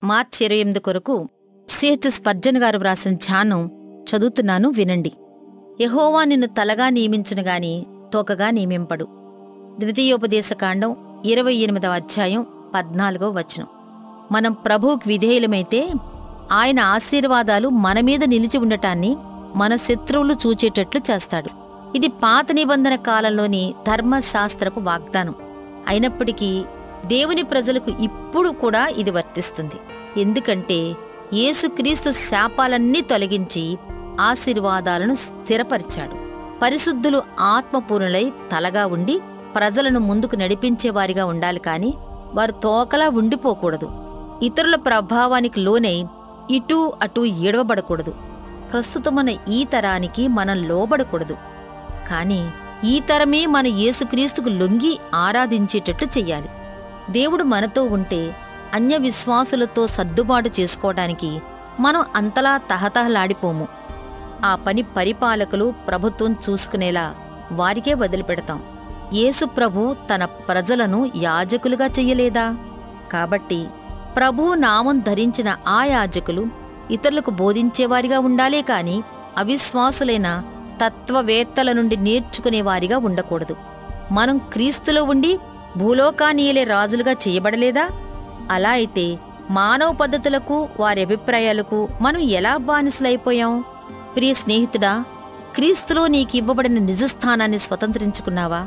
మార్చి 28 కొరకు CH Spurgeon గారు వ్రాసిన ధ్యానం చదువుతున్నాను, వినండి. యెహోవా నిన్ను తలగా నియమించును గాని తోకగా నియమింపడు. ద్వితీయోపదేశకాండం 28వ అధ్యాయం 14వ వచనం. మనం ప్రభువుకి విధేయులమైతే ఆయన ఆశీర్వాదాలు మనమీద నిలిచి ఉండటాన్ని మన శత్రువులు చూచేటట్లు చేస్తాడు. ఇది పాత నిబంధన కాలంలోని ధర్మశాస్త్రపు వాగ్దానం. అయినప్పటికీ దేవుని ప్రజలకు ఇప్పుడు కూడా ఇది వర్తిస్తుంది. ఎందుకంటే యేసుక్రీస్తు శాపాలన్నీ తొలగించి ఆశీర్వాదాలను స్థిరపరిచాడు. పరిశుద్ధులు ఆత్మపూర్ణులై తలగా ఉండి ప్రజలను ముందుకు నడిపించేవారిగా ఉండాలి కాని వారు తోకలా ఉండిపోకూడదు. ఇతరుల ప్రభావానికి లోనై ఇటూ అటూ ఏడవబడకూడదు. ప్రస్తుతమున్న ఈ తరానికి మనం లోబడకూడదు. కాని ఈ తరమే మన యేసుక్రీస్తుకు లొంగి ఆరాధించేటట్లు చెయ్యాలి. దేవుడు మనతో ఉంటే అన్య విశ్వాసులతో సర్దుబాటు చేసుకోవడానికి మనం అంతలా తహతహలాడిపోము. ఆ పని పరిపాలకులు, ప్రభుత్వం చూసుకునేలా వారికే వదిలిపెడతాం. యేసు ప్రభు తన ప్రజలను యాజకులుగా చెయ్యలేదా? కాబట్టి ప్రభువు నామం ధరించిన ఆ యాజకులు ఇతరులకు బోధించేవారిగా ఉండాలే కాని అవిశ్వాసులైన తత్వవేత్తల నుండి నేర్చుకునేవారిగా ఉండకూడదు. మనం క్రీస్తులో ఉండి భూలోకానీయులే రాజులుగా చేయబడలేదా? అలా అయితే మానవ పద్ధతులకు, వారి అభిప్రాయాలకు మనం ఎలా బానిసలైపోయాం? ప్రియ స్నేహితుడా, క్రీస్తులో నీకివ్వబడిన నిజస్థానాన్ని స్వతంత్రించుకున్నావా?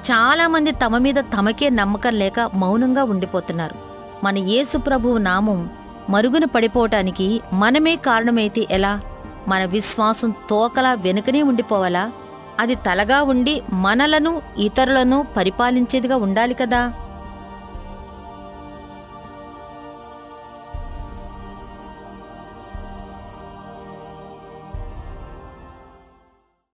చాలామంది తమ మీద తమకే నమ్మకం లేక మౌనంగా ఉండిపోతున్నారు. మన యేసు ప్రభువు నామం మరుగున పడిపోవటానికి మనమే కారణమైతే ఎలా? మన విశ్వాసం తోకలా వెనుకనే ఉండిపోవాలా? అది తలగా ఉండి మనలను, ఇతరులను పరిపాలించేదిగా ఉండాలి కదా.